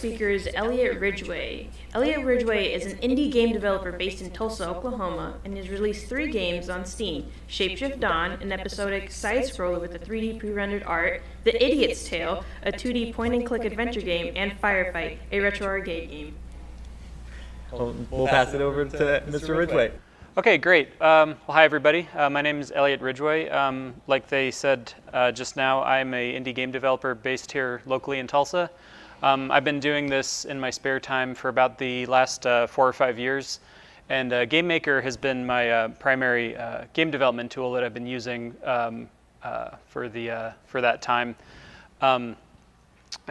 speaker is Elliott Ridgway. Elliott Ridgway is an indie game developer based in Tulsa, Oklahoma, and has released 3 games on Steam: Shapeshift Dawn, an episodic side-scroller with a 3D pre-rendered art; The Idiot's Tale, a 2D point-and-click adventure game; and Firefight, a retro arcade game. We'll pass it over to Mr. Ridgway. Okay, great. Well, hi, everybody. My name is Elliott Ridgway. Like they said just now, I'm an indie game developer based here locally in Tulsa. I've been doing this in my spare time for about the last 4 or 5 years. And GameMaker has been my primary game development tool that I've been using for that time. And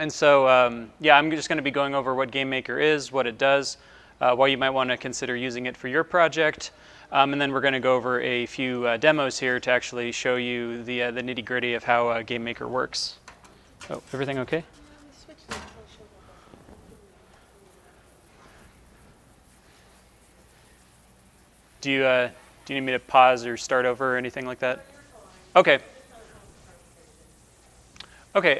so, yeah, I'm just going to be going over what GameMaker is, what it does, why you might want to consider using it for your project. And then we're going to go over a few demos here to actually show you the nitty-gritty of how GameMaker works. Oh, everything okay? Do you need me to pause or start over or anything like that? Okay. Okay,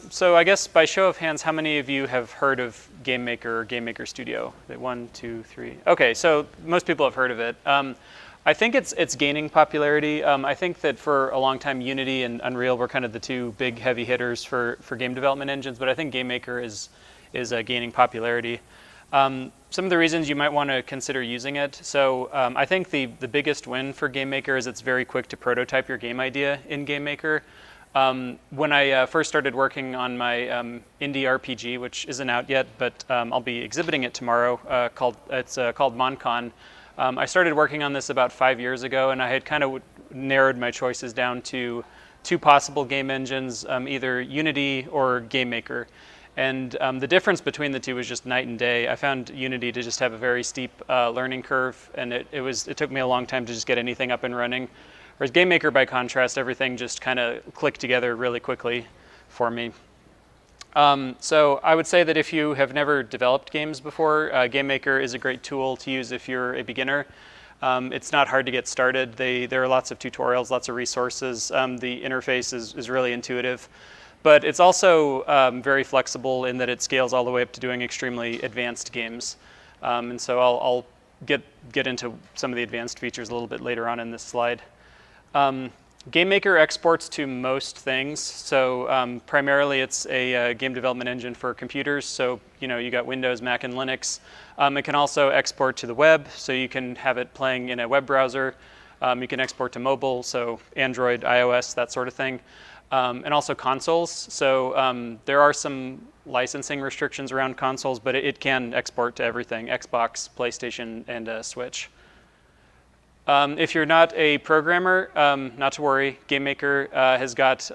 so I guess by show of hands, how many of you have heard of GameMaker or GameMaker Studio? 1, 2, 3. Okay, so most people have heard of it. I think it's gaining popularity. I think that for a long time, Unity and Unreal were kind of the 2 big heavy hitters for game development engines, but I think GameMaker is gaining popularity. Some of the reasons you might want to consider using it. So I think the biggest win for GameMaker is it's very quick to prototype your game idea in GameMaker. When I first started working on my indie RPG, which isn't out yet, but I'll be exhibiting it tomorrow, called MonCon. I started working on this about 5 years ago, and I had kind of narrowed my choices down to 2 possible game engines, either Unity or GameMaker. And the difference between the 2 was just night and day. I found Unity to just have a very steep learning curve, and it took me a long time to just get anything up and running. Whereas GameMaker, by contrast, everything just kind of clicked together really quickly for me. So I would say that if you have never developed games before, GameMaker is a great tool to use if you're a beginner. It's not hard to get started. There are lots of tutorials, lots of resources. The interface is really intuitive. But it's also very flexible in that it scales all the way up to doing extremely advanced games. And so I'll get into some of the advanced features a little bit later on in this slide. GameMaker exports to most things. So primarily it's a game development engine for computers. So you got Windows, Mac, and Linux. It can also export to the web, so you can have it playing in a web browser. You can export to mobile, so Android, iOS, that sort of thing. And also consoles. So there are some licensing restrictions around consoles, but it can export to everything: Xbox, PlayStation, and Switch. If you're not a programmer, not to worry. GameMaker has got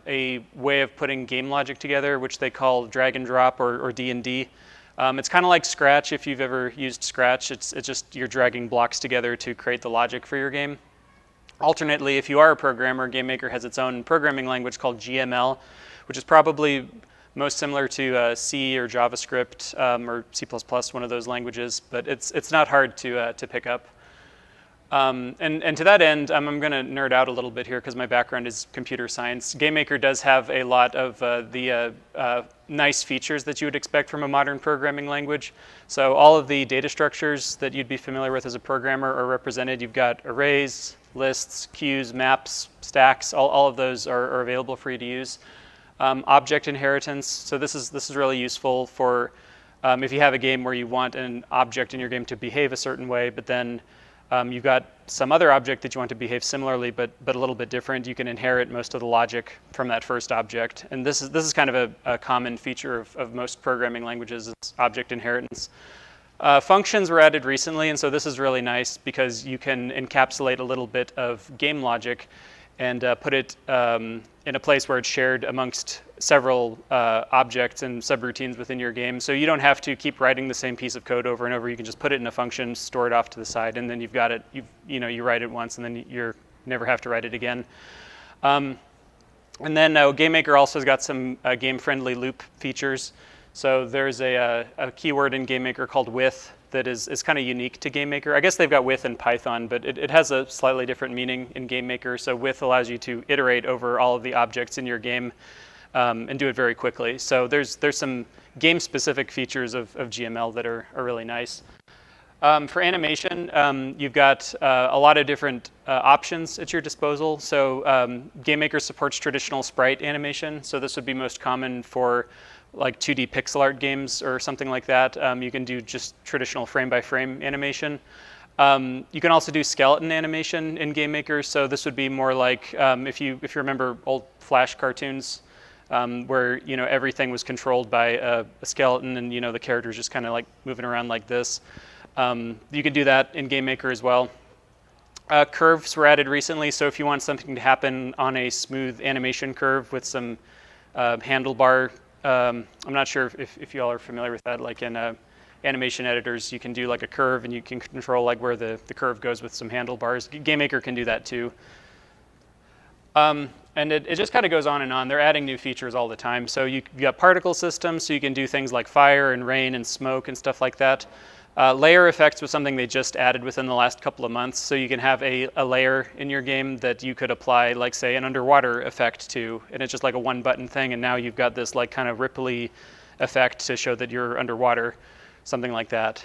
a way of putting game logic together, which they call drag and drop or D&D. It's kind of like Scratch. If you've ever used Scratch, it's just you're dragging blocks together to create the logic for your game. Alternately, if you are a programmer, GameMaker has its own programming language called GML, which is probably most similar to C or JavaScript or C++, one of those languages, but it's not hard to pick up. And to that end, I'm going to nerd out a little bit here because my background is computer science. GameMaker does have a lot of the nice features that you would expect from a modern programming language. So all of the data structures that you'd be familiar with as a programmer are represented. You've got arrays, lists, queues, maps, stacks. All of those are available for you to use. Object inheritance. So this is really useful for if you have a game where you want an object in your game to behave a certain way, but then you've got some other object that you want to behave similarly, but a little bit different. You can inherit most of the logic from that first object. And this is kind of a common feature of most programming languages, is object inheritance. Functions were added recently, and so this is really nice because you can encapsulate a little bit of game logic and put it in a place where it's shared amongst several objects and subroutines within your game. So you don't have to keep writing the same piece of code over and over. You can just put it in a function, store it off to the side, and then you've got it. You write it once, and then you never have to write it again. And then GameMaker also has got some game-friendly loop features. So there's a keyword in GameMaker called with that is kind of unique to GameMaker. I guess they've got with in Python, but it has a slightly different meaning in GameMaker. So with allows you to iterate over all of the objects in your game and do it very quickly. So there's some game-specific features of GML that are really nice. For animation, you've got a lot of different options at your disposal. So GameMaker supports traditional sprite animation. So this would be most common for like 2D pixel art games or something like that. You can do just traditional frame-by-frame animation. You can also do skeleton animation in GameMaker. So this would be more like if you remember old Flash cartoons, where everything was controlled by a skeleton, and the characters just kind of like moving around like this. You can do that in GameMaker as well. Curves were added recently, so if you want something to happen on a smooth animation curve with some handlebar, I'm not sure if you all are familiar with that, like in animation editors, you can do like a curve and you can control like where the curve goes with some handlebars. GameMaker can do that too. And it just kind of goes on and on. They're adding new features all the time. So you got particle systems, so you can do things like fire and rain and smoke and stuff like that. Layer effects was something they just added within the last couple of months. So you can have a layer in your game that you could apply, like say, an underwater effect to, and it's just like a one-button thing. And now you've got this like kind of ripply effect to show that you're underwater, something like that.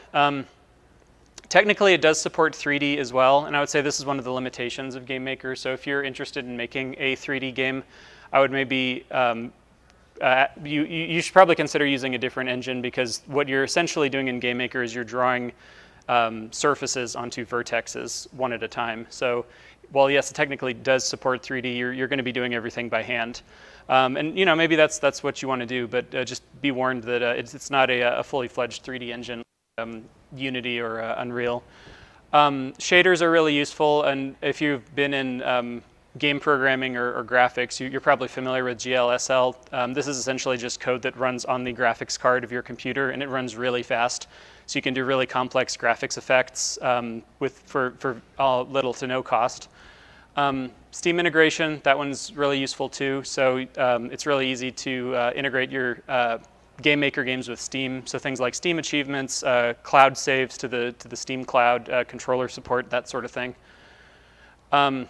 Technically, it does support 3D as well, and I would say this is one of the limitations of GameMaker. So if you're interested in making a 3D game, I would maybe you should probably consider using a different engine, because what you're essentially doing in GameMaker is you're drawing surfaces onto vertexes one at a time. So while yes, it technically does support 3D, you're going to be doing everything by hand. And maybe that's what you want to do, but just be warned that it's not a fully fledged 3D engine. Unity or Unreal. Shaders are really useful, and if you've been in game programming or graphics, you're probably familiar with GLSL. This is essentially just code that runs on the graphics card of your computer, and it runs really fast. So you can do really complex graphics effects for little to no cost. Steam integration, that one's really useful too. So it's really easy to integrate your GameMaker games with Steam, so things like Steam achievements, cloud saves to the Steam cloud, controller support, that sort of thing. When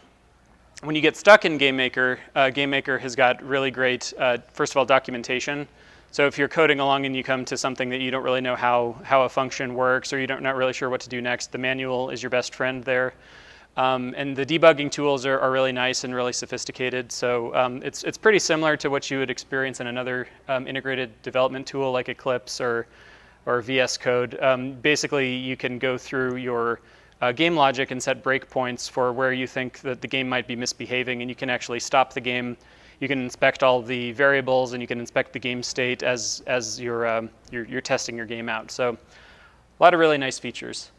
you get stuck in GameMaker, GameMaker has got really great, first of all, documentation. So if you're coding along and you come to something that you don't really know how a function works, or you're not really sure what to do next, the manual is your best friend there. And the debugging tools are really nice and really sophisticated. So it's pretty similar to what you would experience in another integrated development tool like Eclipse or VS Code. Basically, you can go through your game logic and set breakpoints for where you think that the game might be misbehaving, and you can actually stop the game. You can inspect all the variables, and you can inspect the game state as you're testing your game out. So a lot of really nice features.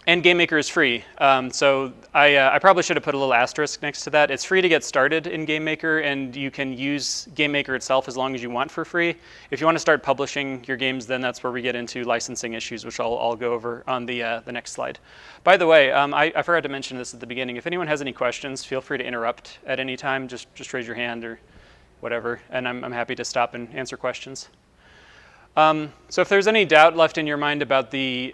And GameMaker is free. So I probably should have put a little asterisk next to that. It's free to get started in GameMaker, and you can use GameMaker itself as long as you want for free. If you want to start publishing your games, then that's where we get into licensing issues, which I'll go over on the next slide. By the way, I forgot to mention this at the beginning. If anyone has any questions, feel free to interrupt at any time. Just raise your hand or whatever, and I'm happy to stop and answer questions. So if there's any doubt left in your mind about the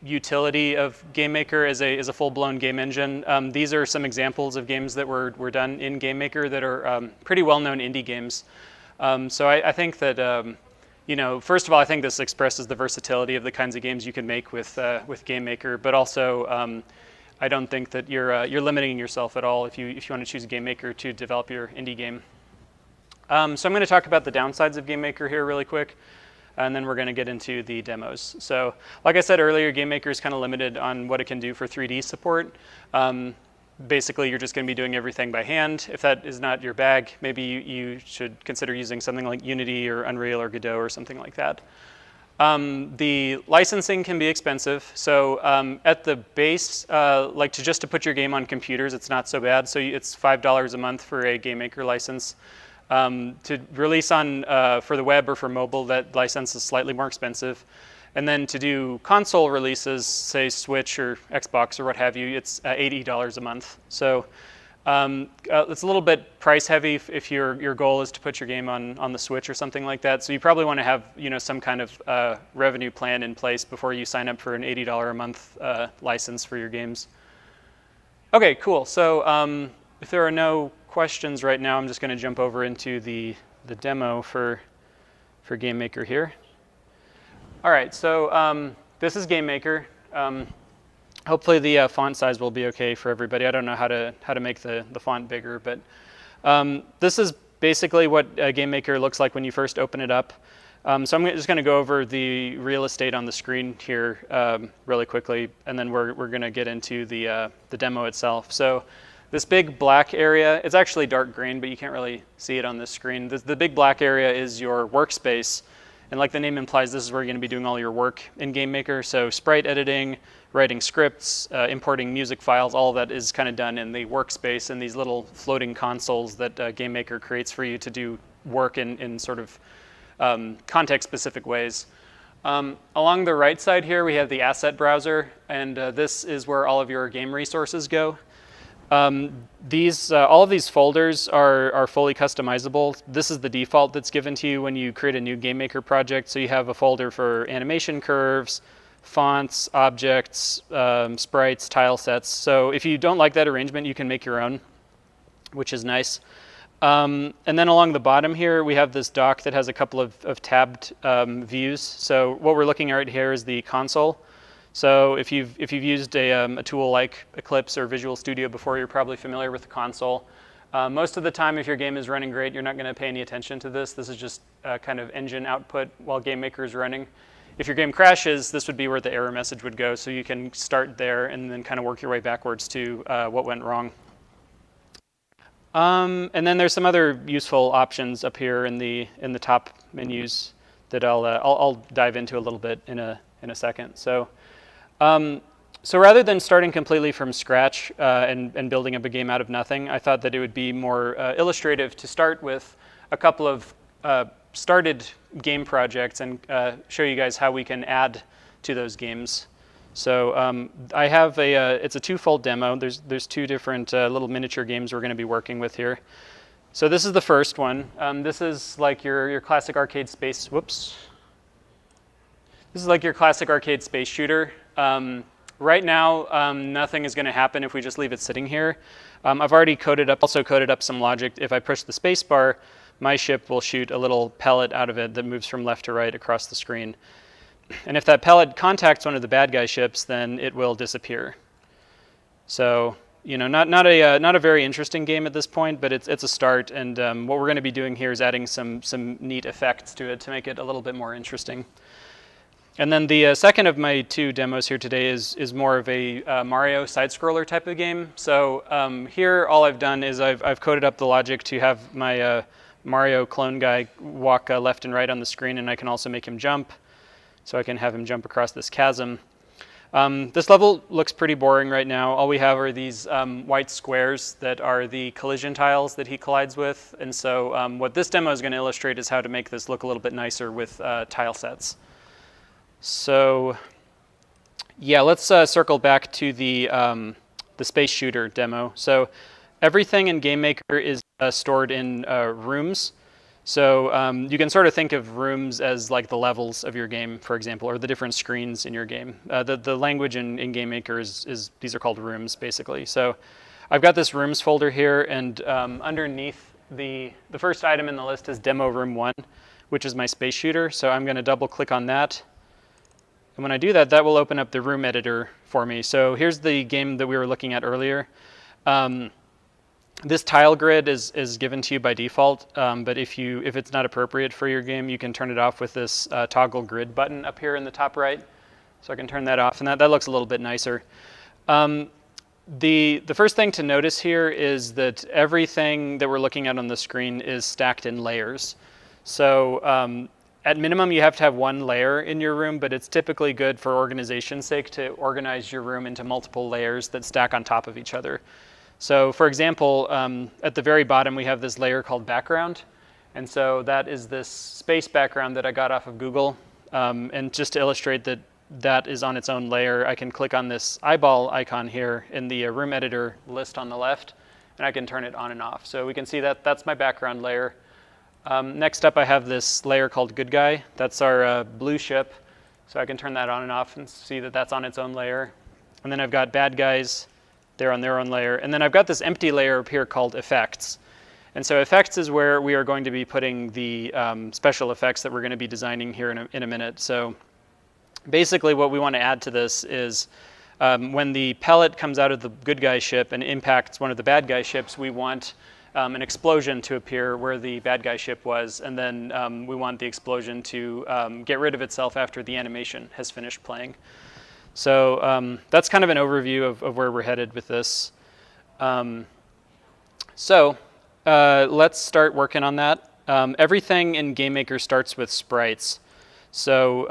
utility of GameMaker as a full-blown game engine, these are some examples of games that were done in GameMaker that are pretty well-known indie games. So I think that first of all, I think this expresses the versatility of the kinds of games you can make with GameMaker, but also I don't think that you're limiting yourself at all if you want to choose GameMaker to develop your indie game. So I'm going to talk about the downsides of GameMaker here really quick, and then we're going to get into the demos. So like I said earlier, GameMaker is kind of limited on what it can do for 3D support. Basically, you're just going to be doing everything by hand. If that is not your bag, maybe you should consider using something like Unity or Unreal or Godot or something like that. The licensing can be expensive. So at the base, just to put your game on computers, it's not so bad. So it's $5 a month for a GameMaker license. To release on for the web or for mobile, that license is slightly more expensive. And then to do console releases, say Switch or Xbox or what have you, it's $80 a month. So it's a little bit price heavy if your goal is to put your game on the Switch or something like that. So you probably want to have some kind of revenue plan in place before you sign up for an $80 a month license for your games. Okay, cool. So if there are no questions right now, I'm just going to jump over into the demo for GameMaker here. All right, so this is GameMaker. Hopefully the font size will be okay for everybody. I don't know how to make the font bigger, but this is basically what GameMaker looks like when you first open it up. So I'm just going to go over the real estate on the screen here really quickly, and then we're going to get into the demo itself. So this big black area, it's actually dark green, but you can't really see it on this screen. The big black area is your workspace. And like the name implies, this is where you're going to be doing all your work in GameMaker. So sprite editing, writing scripts, importing music files, all of that is kind of done in the workspace and these little floating consoles that GameMaker creates for you to do work in sort of context-specific ways. Along the right side here, we have the asset browser, and this is where all of your game resources go. All of these folders are fully customizable. This is the default that's given to you when you create a new GameMaker project. So you have a folder for animation curves, fonts, objects, sprites, tile sets. So if you don't like that arrangement, you can make your own, which is nice. And then along the bottom here, we have this dock that has a couple of tabbed views. So what we're looking at here is the console. So if you've used a tool like Eclipse or Visual Studio before, you're probably familiar with the console. Most of the time, if your game is running great, you're not going to pay any attention to this. This is just kind of engine output while GameMaker is running. If your game crashes, this would be where the error message would go. So you can start there and then kind of work your way backwards to what went wrong. And then there's some other useful options up here in the top menus that I'll dive into a little bit in a second. So rather than starting completely from scratch and building up a game out of nothing, I thought that it would be more illustrative to start with a couple of started game projects and show you guys how we can add to those games. So I have it's a twofold demo. There's two different little miniature games we're going to be working with here. So this is the first one. This is like your classic arcade space. Whoops. This is like your classic arcade space shooter. Right now, nothing is going to happen if we just leave it sitting here. I've already coded up some logic. If I push the space bar, my ship will shoot a little pellet out of it that moves from left to right across the screen. And if that pellet contacts one of the bad guy ships, then it will disappear. So, not a very interesting game at this point, but it's a start. And what we're going to be doing here is adding some neat effects to it to make it a little bit more interesting. And then the second of my two demos here today is more of a Mario side-scroller type of game. So here, all I've done is I've coded up the logic to have my Mario clone guy walk left and right on the screen, and I can also make him jump. So I can have him jump across this chasm. This level looks pretty boring right now. All we have are these white squares that are the collision tiles that he collides with. And so what this demo is going to illustrate is how to make this look a little bit nicer with tile sets. So yeah, let's circle back to the space shooter demo. So everything in GameMaker is stored in rooms. So you can sort of think of rooms as like the levels of your game, for example, or the different screens in your game. The language in GameMaker is these are called rooms, basically. So I've got this rooms folder here, and underneath the first item in the list is Demo Room 1, which is my space shooter. So I'm going to double click on that. And when I do that, that will open up the room editor for me. So here's the game that we were looking at earlier. This tile grid is given to you by default, but if it's not appropriate for your game, you can turn it off with this toggle grid button up here in the top right. So I can turn that off, and that looks a little bit nicer. The first thing to notice here is that everything that we're looking at on the screen is stacked in layers. So at minimum, you have to have one layer in your room, but it's typically good for organization's sake to organize your room into multiple layers that stack on top of each other. So for example, at the very bottom, we have this layer called background. And so that is this space background that I got off of Google. And just to illustrate that that is on its own layer, I can click on this eyeball icon here in the room editor list on the left, and I can turn it on and off. So we can see that that's my background layer. Next up, I have this layer called good guy. That's our blue ship. So I can turn that on and off and see that that's on its own layer. And then I've got bad guys they're on their own layer. And then I've got this empty layer up here called effects. And so effects is where we are going to be putting the special effects that we're going to be designing here in a minute. So basically what we want to add to this is when the pellet comes out of the good guy ship and impacts one of the bad guy ships, we want an explosion to appear where the bad guy ship was, and then we want the explosion to get rid of itself after the animation has finished playing. So that's kind of an overview of where we're headed with this. Let's start working on that. Everything in GameMaker starts with sprites. So,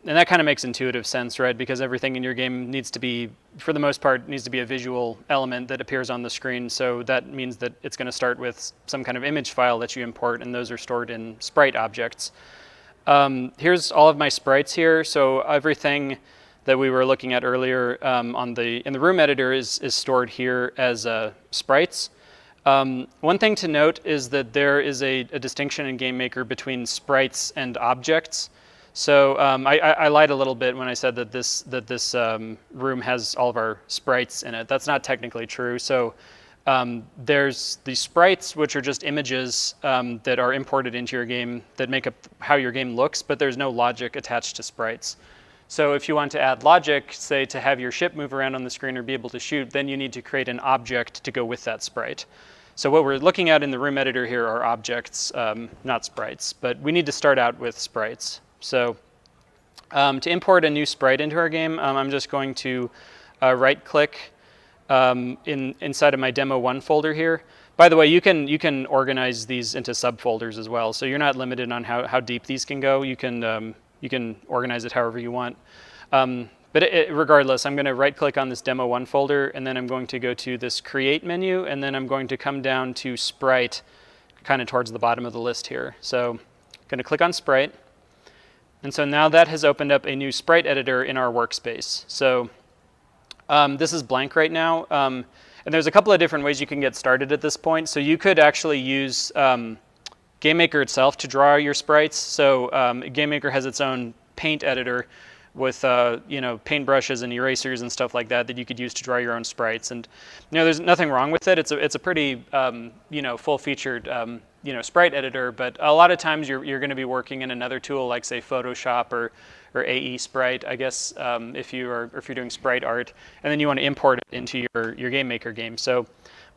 and that kind of makes intuitive sense, right? Because everything in your game needs to be, for the most part, needs to be a visual element that appears on the screen. So that means that it's going to start with some kind of image file that you import, and those are stored in sprite objects. Here's all of my sprites here. So everything that we were looking at earlier in the room editor is stored here as sprites. One thing to note is that there is a distinction in GameMaker between sprites and objects. So I lied a little bit when I said that this room has all of our sprites in it. That's not technically true. So there's the sprites, which are just images that are imported into your game that make up how your game looks, but there's no logic attached to sprites. So if you want to add logic, say to have your ship move around on the screen or be able to shoot, then you need to create an object to go with that sprite. So what we're looking at in the room editor here are objects, not sprites, but we need to start out with sprites. So to import a new sprite into our game, I'm just going to right-click inside of my demo 1 folder here. By the way, you can organize these into subfolders as well, so you're not limited on how deep these can go. You can organize it however you want. But regardless, I'm going to right-click on this demo 1 folder, and then I'm going to go to this create menu, and then I'm going to come down to sprite, kind of towards the bottom of the list here. So I'm going to click on sprite. And so now that has opened up a new sprite editor in our workspace. So this is blank right now. And there's a couple of different ways you can get started at this point. So you could actually use GameMaker itself to draw your sprites. So GameMaker has its own paint editor with paintbrushes and erasers and stuff like that you could use to draw your own sprites. And there's nothing wrong with it. It's a pretty full-featured sprite editor. But a lot of times you're going to be working in another tool like say Photoshop or AE Sprite, I guess, if you're doing sprite art, and then you want to import it into your GameMaker game. So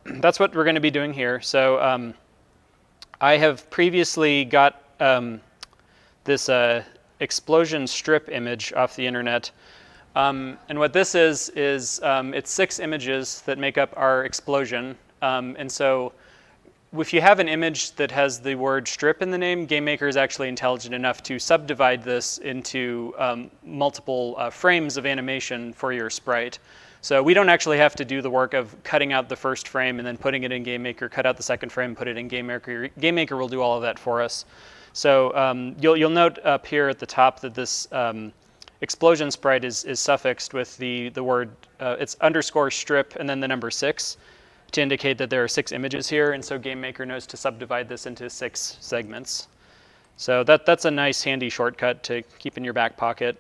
that's what we're going to be doing here. So I have previously got this explosion strip image off the internet. And what this is it's 6 images that make up our explosion. And so if you have an image that has the word strip in the name, GameMaker is actually intelligent enough to subdivide this into multiple frames of animation for your sprite. So we don't actually have to do the work of cutting out the first frame and then putting it in GameMaker, cut out the second frame, put it in GameMaker. GameMaker will do all of that for us. So you'll note up here at the top that this explosion sprite is suffixed with the word, it's underscore strip and then the number 6 to indicate that there are 6 images here. And so GameMaker knows to subdivide this into 6 segments. So that's a nice handy shortcut to keep in your back pocket.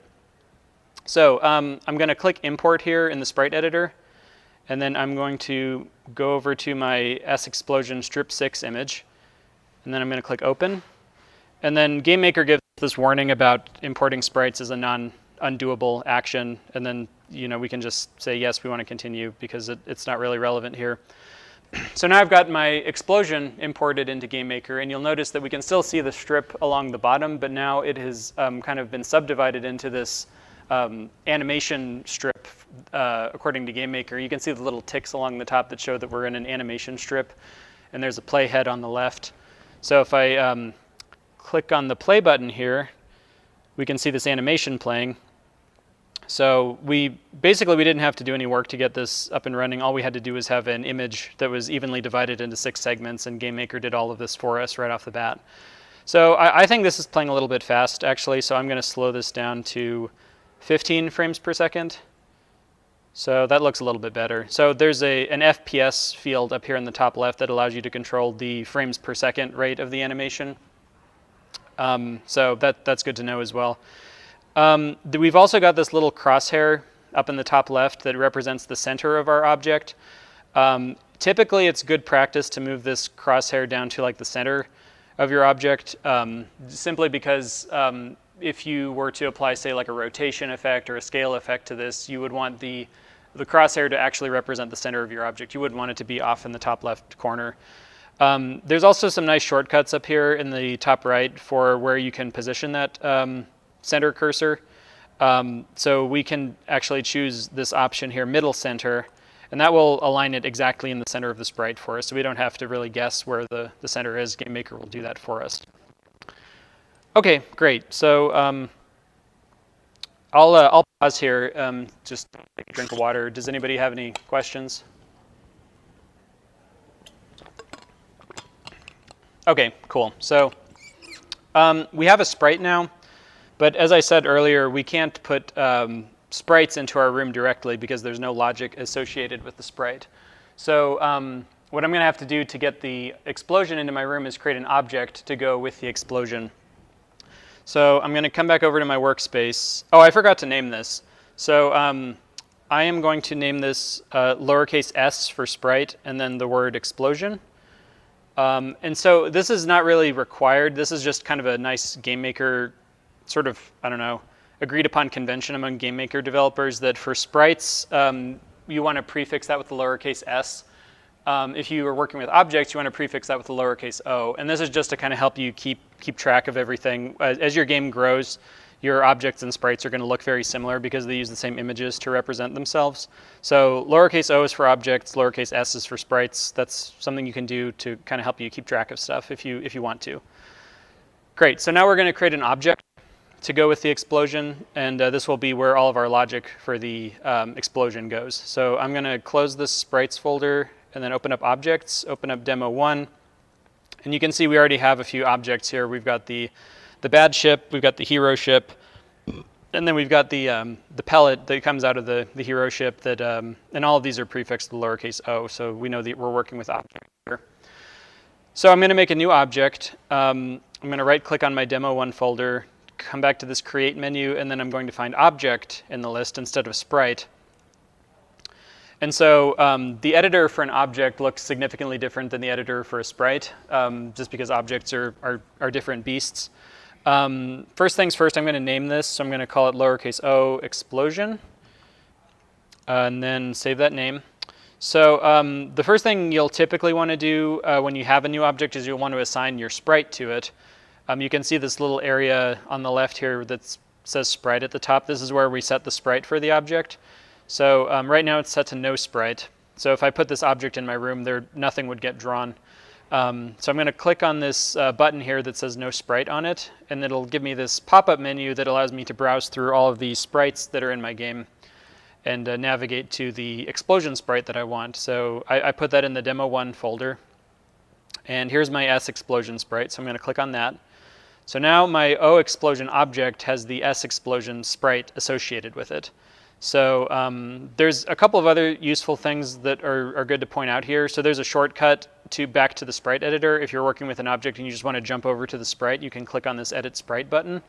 So I'm going to click import here in the sprite editor. And then I'm going to go over to my S-Explosion strip 6 image. And then I'm going to click open. And then GameMaker gives this warning about importing sprites as a non-undoable action. And then we can just say, yes, we want to continue because it's not really relevant here. So now I've got my explosion imported into GameMaker. And you'll notice that we can still see the strip along the bottom. But now it has kind of been subdivided into this animation strip according to GameMaker. You can see the little ticks along the top that show that we're in an animation strip. And there's a playhead on the left. So if I click on the play button here, we can see this animation playing. So we didn't have to do any work to get this up and running. All we had to do was have an image that was evenly divided into 6 segments, and GameMaker did all of this for us right off the bat. So I think this is playing a little bit fast, actually, so I'm going to slow this down to 15 frames per second. So that looks a little bit better. So there's an FPS field up here in the top left that allows you to control the frames per second rate of the animation. So that's good to know as well. We've also got this little crosshair up in the top left that represents the center of our object. Typically, it's good practice to move this crosshair down to like the center of your object, simply because if you were to apply, say, like a rotation effect or a scale effect to this, you would want the crosshair to actually represent the center of your object. You wouldn't want it to be off in the top left corner. There's also some nice shortcuts up here in the top right for where you can position that center cursor. So we can actually choose this option here, middle center, and that will align it exactly in the center of the sprite for us, so we don't have to really guess where the center is. GameMaker will do that for us. Okay, great. So I'll pause here, just take a drink of water. Does anybody have any questions? Okay, cool. So we have a sprite now, but as I said earlier, we can't put sprites into our room directly because there's no logic associated with the sprite. So what I'm going to have to do to get the explosion into my room is create an object to go with the explosion. So I'm going to come back over to my workspace. Oh, I forgot to name this. So I am going to name this lowercase s for sprite and then the word explosion. And so this is not really required. This is just kind of a nice GameMaker sort of, I don't know, agreed upon convention among GameMaker developers that for sprites, you want to prefix that with the lowercase s. If you are working with objects, you want to prefix that with the lowercase o. And this is just to kind of help you keep track of everything. As your game grows, your objects and sprites are going to look very similar because they use the same images to represent themselves. So lowercase o is for objects, lowercase s is for sprites. That's something you can do to kind of help you keep track of stuff if you want to. Great, so now we're going to create an object to go with the explosion, and this will be where all of our logic for the explosion goes. So I'm going to close this sprites folder and then open up objects, open up demo 1, and you can see we already have a few objects here. We've got the bad ship, we've got the hero ship, and then we've got the pellet that comes out of the hero ship that, and all of these are prefixed to the lowercase o, so we know that we're working with objects here. So I'm going to make a new object. I'm going to right click on my demo 1 folder, come back to this create menu, and then I'm going to find object in the list instead of sprite. And so the editor for an object looks significantly different than the editor for a sprite, just because objects are different beasts. First things first, I'm going to name this. So I'm going to call it lowercase o explosion, and then save that name. So the first thing you'll typically want to do when you have a new object is you'll want to assign your sprite to it. You can see this little area on the left here that says sprite at the top. This is where we set the sprite for the object. So right now it's set to no sprite. So if I put this object in my room, nothing would get drawn. So I'm going to click on this button here that says no sprite on it, and it'll give me this pop-up menu that allows me to browse through all of the sprites that are in my game and navigate to the explosion sprite that I want. So I put that in the demo 1 folder. And here's my S explosion sprite, so I'm going to click on that. So now my O explosion object has the S explosion sprite associated with it. So there's a couple of other useful things that are good to point out here. So there's a shortcut back to the sprite editor. If you're working with an object and you just want to jump over to the sprite, you can click on this edit sprite button.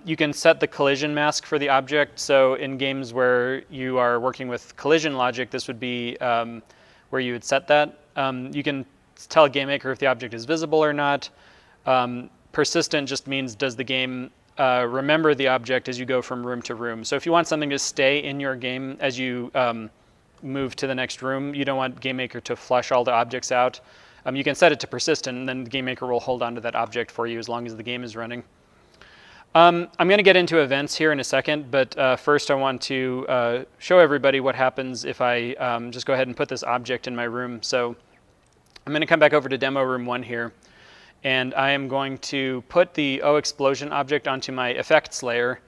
You can set the collision mask for the object. So in games where you are working with collision logic, this would be where you would set that. You can tell GameMaker if the object is visible or not. Persistent just means does the game remember the object as you go from room to room. So if you want something to stay in your game as you move to the next room, you don't want GameMaker to flush all the objects out. You can set it to persistent, and then the GameMaker will hold on to that object for you as long as the game is running. I'm going to get into events here in a second, but first I want to show everybody what happens if I just go ahead and put this object in my room. So I'm going to come back over to demo room 1 here. And I am going to put the O explosion object onto my effects layer.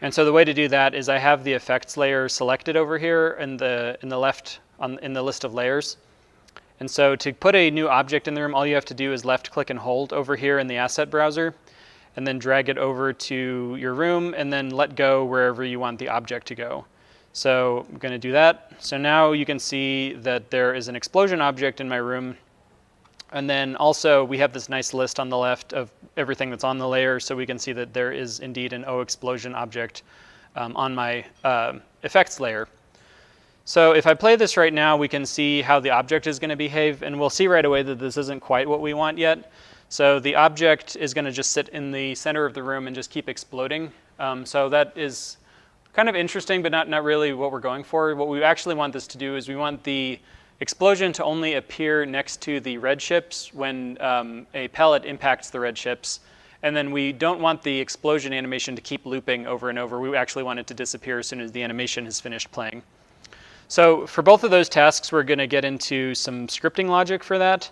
And so the way to do that is I have the effects layer selected over here in the left in the list of layers. And so to put a new object in the room, all you have to do is left click and hold over here in the asset browser, and then drag it over to your room, and then let go wherever you want the object to go. So I'm going to do that. So now you can see that there is an explosion object in my room. And then also we have this nice list on the left of everything that's on the layer, so we can see that there is indeed an O explosion object on my effects layer. So if I play this right now, we can see how the object is going to behave, and we'll see right away that this isn't quite what we want yet. So the object is going to just sit in the center of the room and just keep exploding. So that is kind of interesting, but not really what we're going for. What we actually want this to do is we want the explosion to only appear next to the red ships when a pellet impacts the red ships. And then we don't want the explosion animation to keep looping over and over. We actually want it to disappear as soon as the animation has finished playing. So for both of those tasks, we're going to get into some scripting logic for that.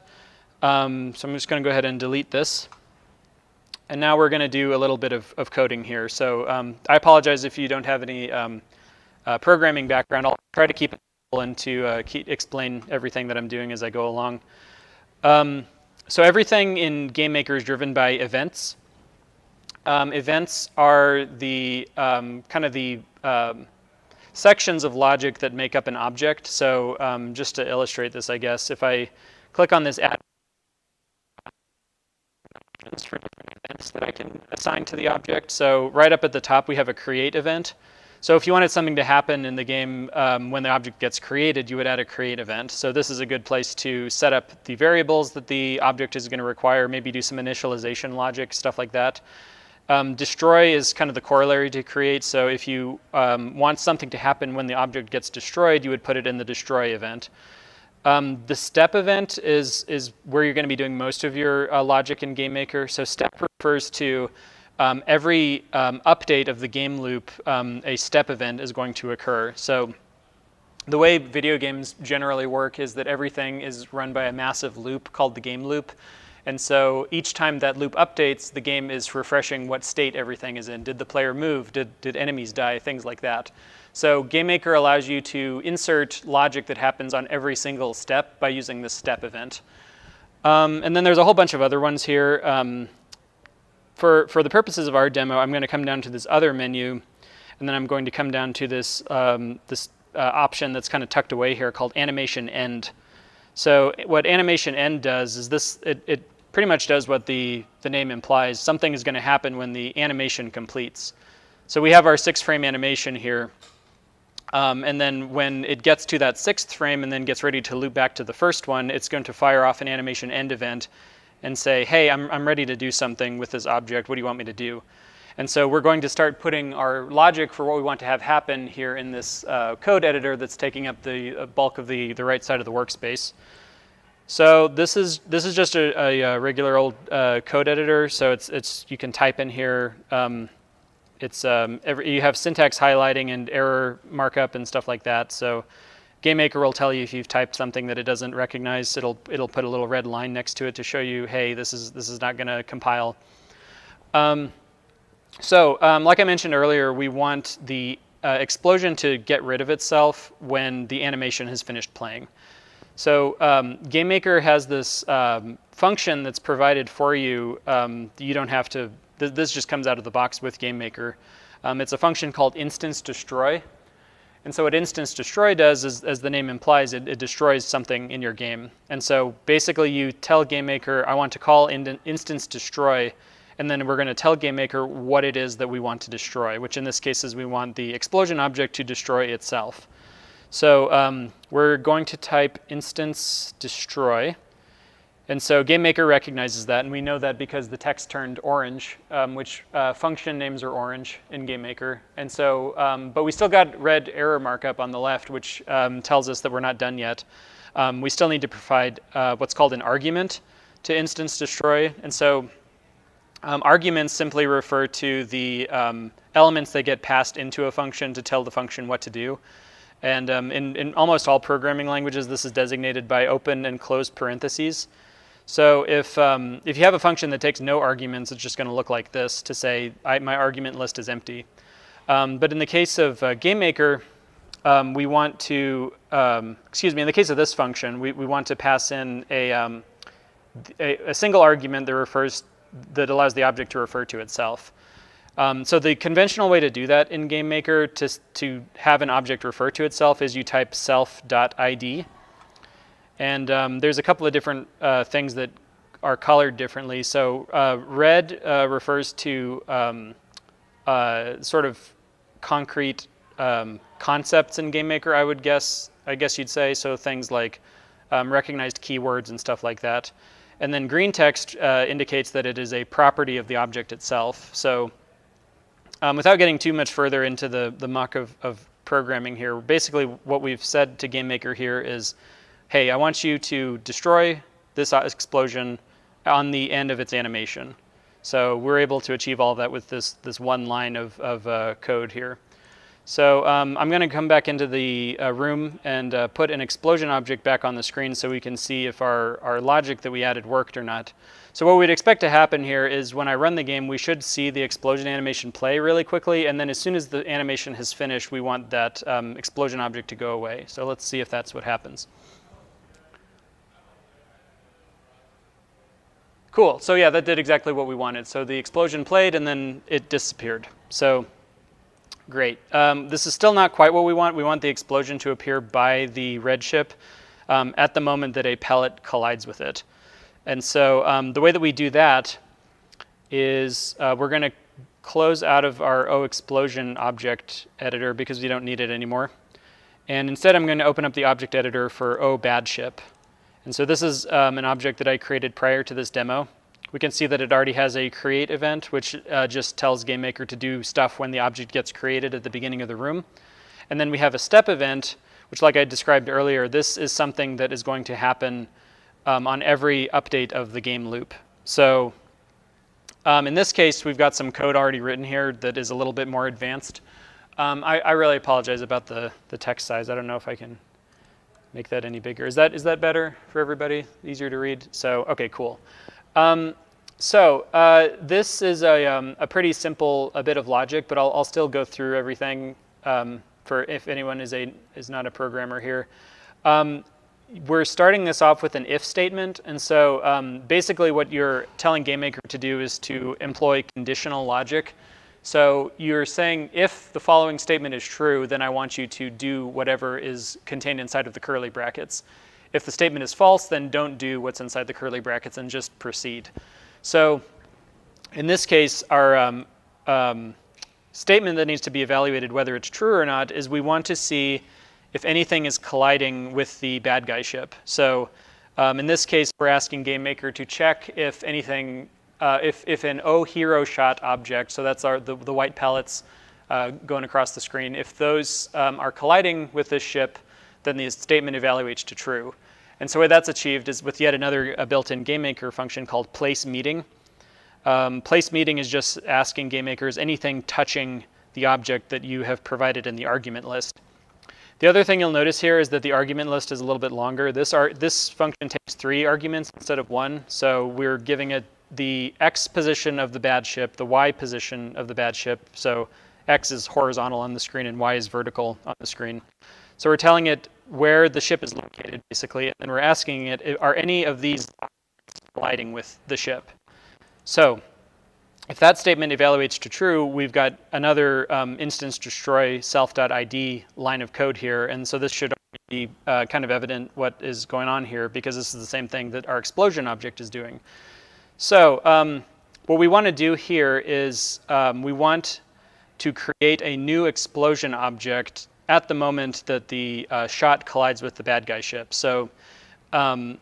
So I'm just going to go ahead and delete this. And now we're going to do a little bit of coding here. So I apologize if you don't have any programming background. I'll try to keep it simple and to explain everything that I'm doing as I go along. So everything in GameMaker is driven by events. Events are the kind of the sections of logic that make up an object. So just to illustrate this, I guess, if I click on this add for different events that I can assign to the object. So right up at the top, we have a create event. So if you wanted something to happen in the game when the object gets created, you would add a create event. So this is a good place to set up the variables that the object is going to require, maybe do some initialization logic, stuff like that. Destroy is kind of the corollary to create. So if you want something to happen when the object gets destroyed, you would put it in the destroy event. The step event is where you're going to be doing most of your logic in GameMaker. So step refers to every update of the game loop, a step event is going to occur. So the way video games generally work is that everything is run by a massive loop called the game loop. And so each time that loop updates, the game is refreshing what state everything is in. Did the player move? Did enemies die? Things like that. So GameMaker allows you to insert logic that happens on every single step by using this step event. And then there's a whole bunch of other ones here. For the purposes of our demo, I'm going to come down to this other menu, and then I'm going to come down to this option that's kind of tucked away here called animation end. So what animation end does is this, it pretty much does what the name implies. Something is going to happen when the animation completes. So we have our 6-frame animation here. And then when it gets to that 6th frame and then gets ready to loop back to the first one, it's going to fire off an animation end event and say, hey, I'm ready to do something with this object. What do you want me to do? And so we're going to start putting our logic for what we want to have happen here in this code editor that's taking up the bulk of the right side of the workspace. So this is just a regular old code editor. So it's you can type in here. You have syntax highlighting and error markup and stuff like that. So GameMaker will tell you if you've typed something that it doesn't recognize. It'll put a little red line next to it to show you, hey, this is not going to compile. So like I mentioned earlier, we want the explosion to get rid of itself when the animation has finished playing. So GameMaker has this function that's provided for you. You don't have to. This just comes out of the box with GameMaker. It's a function called instance destroy. And so what instance destroy does is, as the name implies, it destroys something in your game. And so basically you tell GameMaker, I want to call instance destroy, and then we're going to tell GameMaker what it is that we want to destroy, which in this case is we want the explosion object to destroy itself. So we're going to type instance destroy. And so GameMaker recognizes that, and we know that because the text turned orange, which function names are orange in GameMaker. And so, but we still got red error markup on the left, which tells us that we're not done yet. We still need to provide what's called an argument to instance destroy. And so arguments simply refer to the elements that get passed into a function to tell the function what to do. And in almost all programming languages, this is designated by open and closed parentheses. So if you have a function that takes no arguments, it's just going to look like this to say my argument list is empty. But in the case of GameMaker, we want to, in the case of this function, we want to pass in a single argument that allows the object to refer to itself. So the conventional way to do that in GameMaker to have an object refer to itself is you type self.id. And there's a couple of different things that are colored differently. So red refers to sort of concrete concepts in GameMaker, I guess you'd say. So things like recognized keywords and stuff like that. And then green text indicates that it is a property of the object itself. So without getting too much further into the muck of programming here, basically what we've said to GameMaker here is, hey, I want you to destroy this explosion on the end of its animation. So we're able to achieve all of that with this one line of code here. So I'm going to come back into the room and put an explosion object back on the screen so we can see if our logic that we added worked or not. So what we'd expect to happen here is when I run the game, we should see the explosion animation play really quickly, and then as soon as the animation has finished, we want that explosion object to go away. So let's see if that's what happens. Cool. So yeah, that did exactly what we wanted. So the explosion played, and then it disappeared. So great. This is still not quite what we want. We want the explosion to appear by the red ship at the moment that a pellet collides with it. And so the way that we do that is we're going to close out of our OExplosion object editor because we don't need it anymore. And instead, I'm going to open up the object editor for OBadShip. And so this is an object that I created prior to this demo. We can see that it already has a create event, which just tells GameMaker to do stuff when the object gets created at the beginning of the room. And then we have a step event, which, like I described earlier, this is something that is going to happen on every update of the game loop. So in this case, we've got some code already written here that is a little bit more advanced. I really apologize about the text size. I don't know if I can make that any bigger. Is that better for everybody? Easier to read? So, okay, cool. This is a pretty simple bit of logic, but I'll still go through everything for if anyone is not a programmer here. We're starting this off with an if statement, and so basically what you're telling GameMaker to do is to employ conditional logic. So you're saying if the following statement is true, then I want you to do whatever is contained inside of the curly brackets. If the statement is false, then don't do what's inside the curly brackets and just proceed. So in this case, our statement that needs to be evaluated whether it's true or not is we want to see if anything is colliding with the bad guy ship. So in this case, we're asking GameMaker to check if anything, if an O hero shot object, so that's the white pellets going across the screen, if those are colliding with this ship, then the statement evaluates to true. And so the way that's achieved is with yet another built-in GameMaker function called placeMeeting. PlaceMeeting is just asking GameMaker, is anything touching the object that you have provided in the argument list? The other thing you'll notice here is that the argument list is a little bit longer. This function takes 3 arguments instead of 1. So we're giving it the X position of the bad ship, the Y position of the bad ship. So X is horizontal on the screen and Y is vertical on the screen. So we're telling it where the ship is located, basically, and we're asking it, are any of these colliding with the ship? So if that statement evaluates to true, we've got another instance destroy self.id line of code here, and so this should be kind of evident what is going on here because this is the same thing that our explosion object is doing. So what we want to do here is we want to create a new explosion object at the moment that the shot collides with the bad guy ship. So what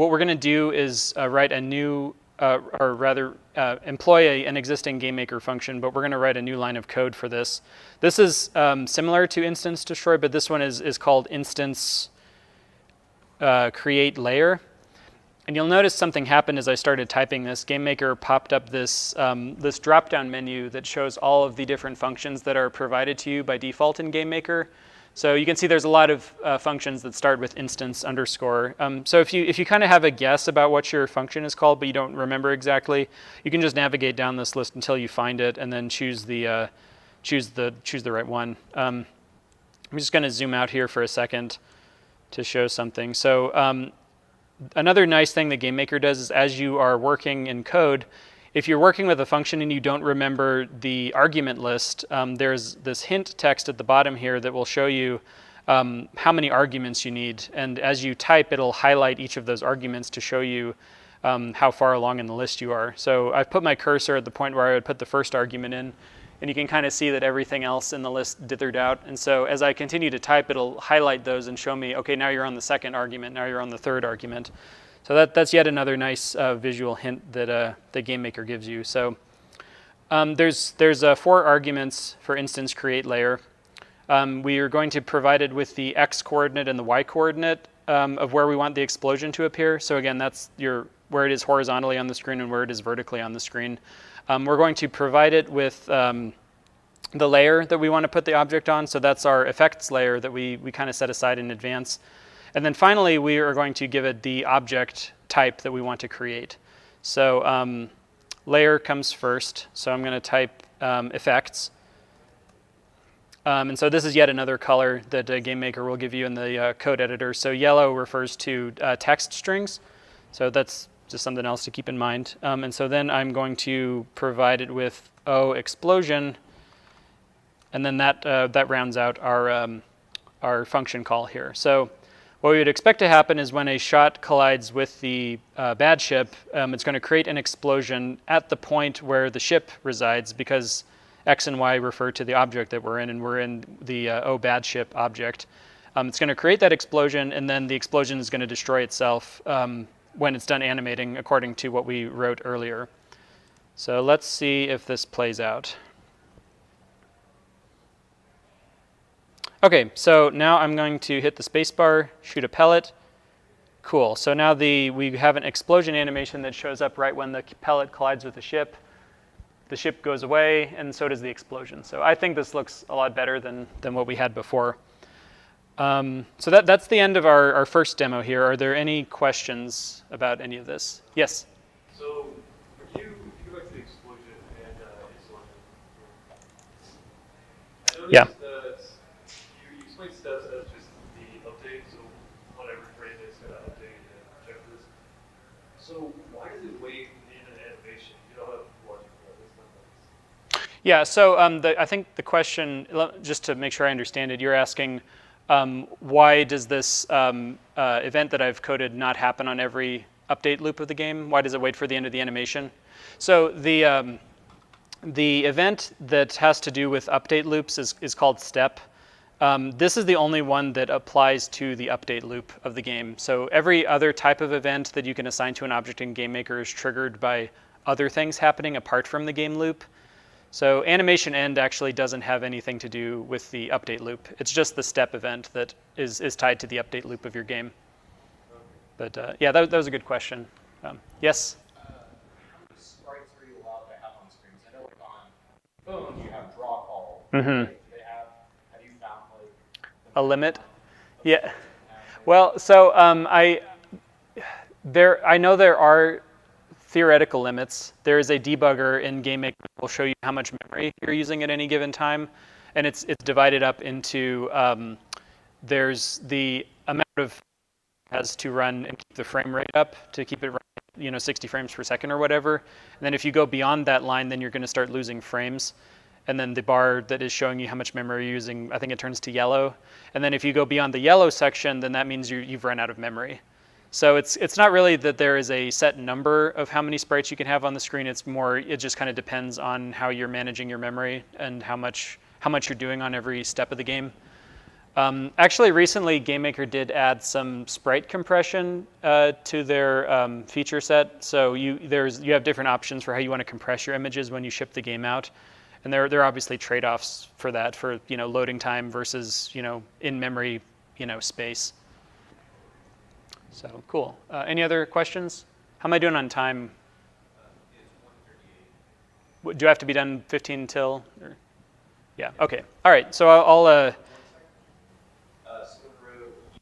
we're going to do is write a new, or rather employ an existing GameMaker function, but we're going to write a new line of code for this. This is similar to instance destroy, but this one is called instance create layer. And you'll notice something happened as I started typing this. GameMaker popped up this drop-down menu that shows all of the different functions that are provided to you by default in GameMaker. So you can see there's a lot of functions that start with instance underscore. So if you kind of have a guess about what your function is called, but you don't remember exactly, you can just navigate down this list until you find it, and then choose the right one. I'm just going to zoom out here for a second to show something. So another nice thing that GameMaker does is as you are working in code, if you're working with a function and you don't remember the argument list, there's this hint text at the bottom here that will show you how many arguments you need. And as you type, it'll highlight each of those arguments to show you how far along in the list you are. So I've put my cursor at the point where I would put the first argument in. and you can kind of see that everything else in the list dithered out. And so as I continue to type, it'll highlight those and show me, okay, now you're on the second argument, now you're on the third argument. So that's yet another nice visual hint that the GameMaker gives you. So there's 4 arguments for instance create layer. We are going to provide it with the x coordinate and the y coordinate of where we want the explosion to appear. So again, that's where it is horizontally on the screen and where it is vertically on the screen. We're going to provide it with the layer that we want to put the object on. So that's our effects layer that we kind of set aside in advance. And then finally, we are going to give it the object type that we want to create. So layer comes first. So I'm going to type effects. And so this is yet another color that GameMaker will give you in the code editor. So yellow refers to text strings. So that's just something else to keep in mind. And so then I'm going to provide it with O explosion. And then that rounds out our function call here. So what we would expect to happen is when a shot collides with the bad ship, it's going to create an explosion at the point where the ship resides, because X and Y refer to the object that we're in, and we're in the O bad ship object. It's going to create that explosion, and then the explosion is going to destroy itself when it's done animating, according to what we wrote earlier. So let's see if this plays out. Okay, so now I'm going to hit the spacebar, shoot a pellet. Cool. So now we have an explosion animation that shows up right when the pellet collides with the ship. The ship goes away, and so does the explosion. So I think this looks a lot better than what we had before. So that's the end of our first demo here. Are there any questions about any of this? Yes? So if you go back to the explosion and Islanda, I noticed that you explained steps as just the update, so whatever frame is going to update and check this. So why does it wait in an animation? You don't have logic for that. Yeah, so I think the question, just to make sure I understand it, you're asking why does this event that I've coded not happen on every update loop of the game? Why does it wait for the end of the animation? So the event that has to do with update loops is called step. This is the only one that applies to the update loop of the game. So every other type of event that you can assign to an object in GameMaker is triggered by other things happening apart from the game loop. So animation end actually doesn't have anything to do with the update loop. It's just the step event that is tied to the update loop of your game. But yeah, that was a good question. Yes? How many sprites are you allowed to have on screens? I know like on phones you have draw call. Mm-hmm. Right? Have you found like A limit? Yeah. Well, so I know there are theoretical limits. There is a debugger in GameMaker that will show you how much memory you're using at any given time, and it's divided up into there's the amount of has to run and keep the frame rate up to keep it running, 60 frames per second or whatever. And then if you go beyond that line, then you're going to start losing frames. And then the bar that is showing you how much memory you're using, I think it turns to yellow. And then if you go beyond the yellow section, then that means you've run out of memory. So it's not really that there is a set number of how many sprites you can have on the screen. It's more, it just kind of depends on how you're managing your memory and how much you're doing on every step of the game. Actually, recently, GameMaker did add some sprite compression to their feature set. So you have different options for how you want to compress your images when you ship the game out. And there are obviously trade-offs for that, for loading time versus in-memory space. So cool. Any other questions? How am I doing on time? It's 1:38. Do I have to be done 15 till? Or? Yeah. Okay. All right. So I'll. so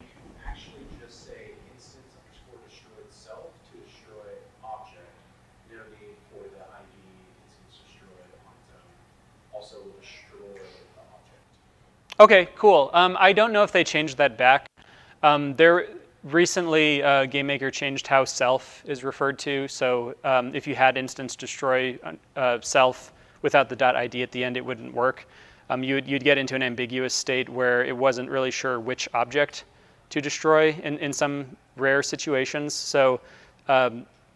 you can actually just say instance underscore destroy itself to destroy object. No need for the ID instance destroyed on its own. Also will destroy the object. Okay. Cool. I don't know if they changed that back. Recently, GameMaker changed how self is referred to. So if you had instance destroy self without the .id at the end, it wouldn't work. You'd get into an ambiguous state where it wasn't really sure which object to destroy in some rare situations. So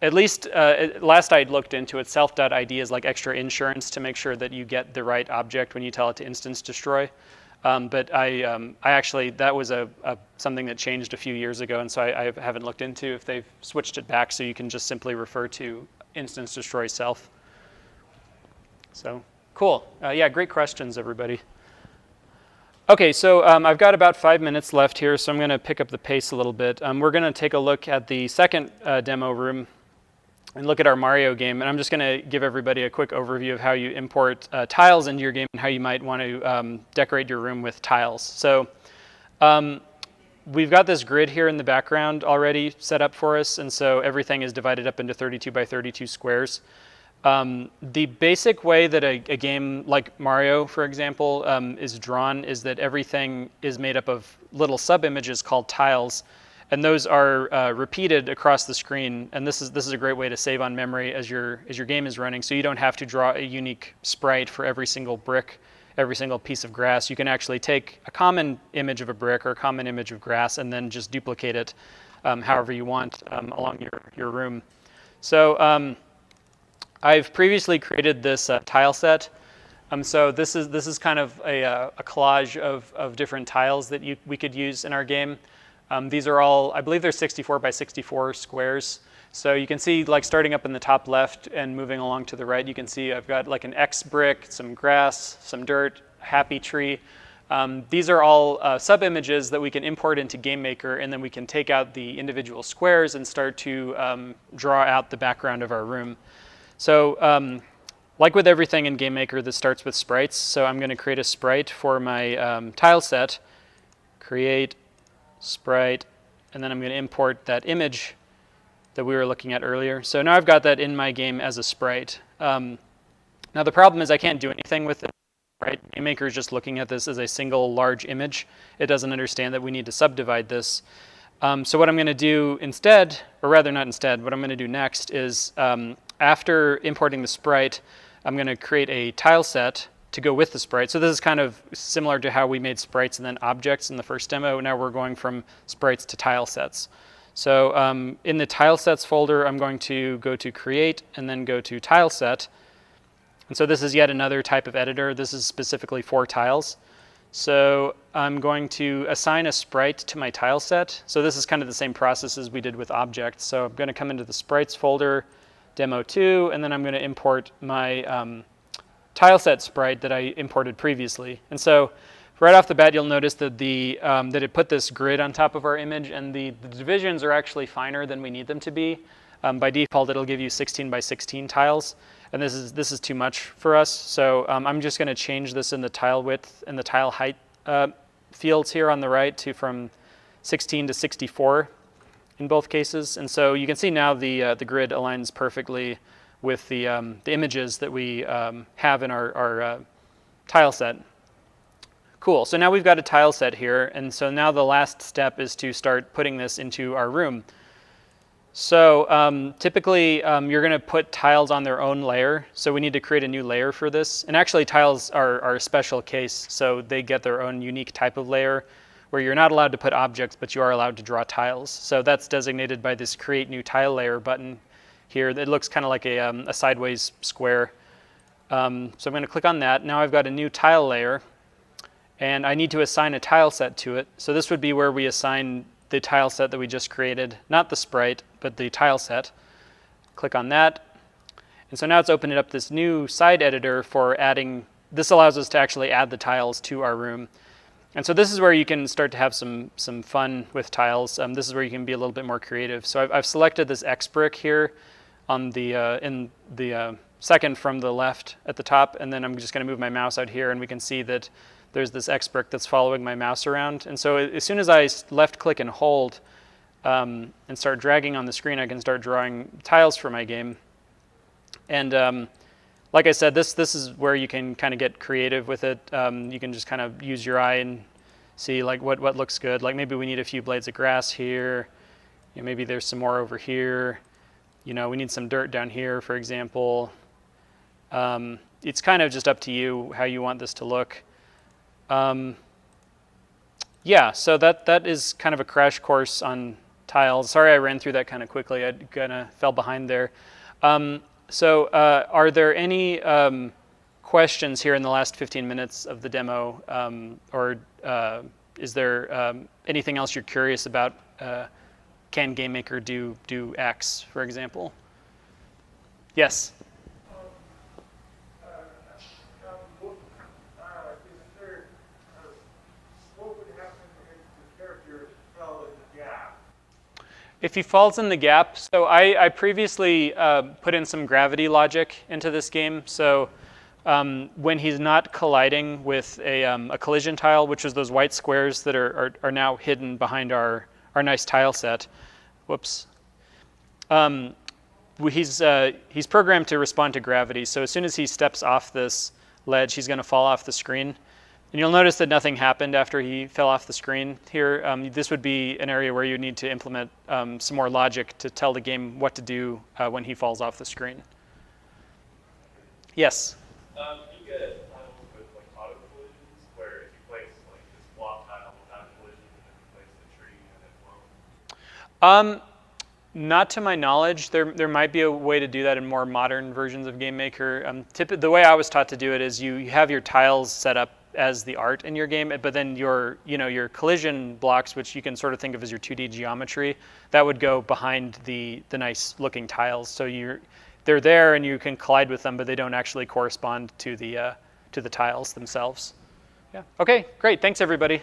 at least last I looked into it, self.id is like extra insurance to make sure that you get the right object when you tell it to instance destroy. But I actually, that was something that changed a few years ago, and so I haven't looked into if they've switched it back so you can just simply refer to instance destroy self. So cool. Yeah, great questions, everybody. Okay, so I've got about 5 minutes left here, so I'm going to pick up the pace a little bit. We're going to take a look at the second demo room and look at our Mario game. And I'm just going to give everybody a quick overview of how you import tiles into your game and how you might want to decorate your room with tiles. So we've got this grid here in the background already set up for us, and so everything is divided up into 32 by 32 squares. The basic way that a game like Mario, for example, is drawn is that everything is made up of little sub-images called tiles, and those are repeated across the screen. And this is a great way to save on memory as your game is running, so you don't have to draw a unique sprite for every single brick, every single piece of grass. You can actually take a common image of a brick or a common image of grass and then just duplicate it however you want along your room. So I've previously created this tile set. So this is kind of a collage of different tiles that we could use in our game. These are all, I believe they're 64 by 64 squares. So you can see, like, starting up in the top left and moving along to the right, you can see I've got like an X brick, some grass, some dirt, a happy tree. These are all sub-images that we can import into GameMaker, and then we can take out the individual squares and start to draw out the background of our room. So like with everything in GameMaker, this starts with sprites. So I'm going to create a sprite for my tile set, create sprite, and then I'm going to import that image that we were looking at earlier. So now I've got that in my game as a sprite. Now the problem is I can't do anything with it, right? GameMaker is just looking at this as a single large image. It doesn't understand that we need to subdivide this. So what I'm going to do instead, or rather not instead, what I'm going to do next is after importing the sprite, I'm going to create a tile set to go with the sprite. So this is kind of similar to how we made sprites and then objects in the first demo. Now we're going from sprites to tile sets. So in the tile sets folder, I'm going to go to create and then go to tile set. And so this is yet another type of editor. This is specifically for tiles. So I'm going to assign a sprite to my tile set. So this is kind of the same process as we did with objects. So I'm going to come into the sprites folder, demo 2, and then I'm going to import my tile set sprite that I imported previously. And so right off the bat, you'll notice that that it put this grid on top of our image, and the divisions are actually finer than we need them to be. By default, it'll give you 16 by 16 tiles, and this is too much for us. So I'm just going to change this in the tile width and the tile height fields here on the right to from 16 to 64 in both cases. And so you can see now the grid aligns perfectly with the images that we have in our tile set. Cool, so now we've got a tile set here, and so now the last step is to start putting this into our room. So typically you're going to put tiles on their own layer, so we need to create a new layer for this. And actually tiles are a special case, so they get their own unique type of layer where you're not allowed to put objects, but you are allowed to draw tiles. So that's designated by this create new tile layer button here. It looks kind of like a sideways square. So I'm going to click on that. Now I've got a new tile layer, and I need to assign a tile set to it. So this would be where we assign the tile set that we just created, not the sprite, but the tile set. Click on that. And so now it's opened up this new side editor for adding. This allows us to actually add the tiles to our room. And so this is where you can start to have some fun with tiles. This is where you can be a little bit more creative. So I've selected this X brick here on in the second from the left at the top, and then I'm just going to move my mouse out here, and we can see that there's this X brick that's following my mouse around. And so as soon as I left click and hold and start dragging on the screen, I can start drawing tiles for my game. And like I said, this is where you can kind of get creative with it. You can just kind of use your eye and see like what looks good. Like maybe we need a few blades of grass here. You know, maybe there's some more over here. You know, we need some dirt down here, for example. It's kind of just up to you how you want this to look. Yeah, so that is kind of a crash course on tiles. Sorry I ran through that kind of quickly. I kind of fell behind there. So are there any questions here in the last 15 minutes of the demo? Or is there anything else you're curious about? Can GameMaker do X, for example? Yes? What would happen if the character fell in the gap? If he falls in the gap, so I previously put in some gravity logic into this game. So when he's not colliding with a collision tile, which is those white squares that are now hidden behind our nice tile set. Whoops. He's programmed to respond to gravity. So as soon as he steps off this ledge, he's going to fall off the screen. And you'll notice that nothing happened after he fell off the screen here. This would be an area where you need to implement some more logic to tell the game what to do when he falls off the screen. Yes? You get tiles with like auto collisions, where if you place like this block tile without collision, and then you place the tree and it won't. Not to my knowledge. There might be a way to do that in more modern versions of GameMaker. The way I was taught to do it is you have your tiles set up as the art in your game, but then your collision blocks, which you can sort of think of as your 2D geometry, that would go behind the nice looking tiles. So they're there and you can collide with them, but they don't actually correspond to the tiles themselves. Yeah. Okay. Great. Thanks everybody.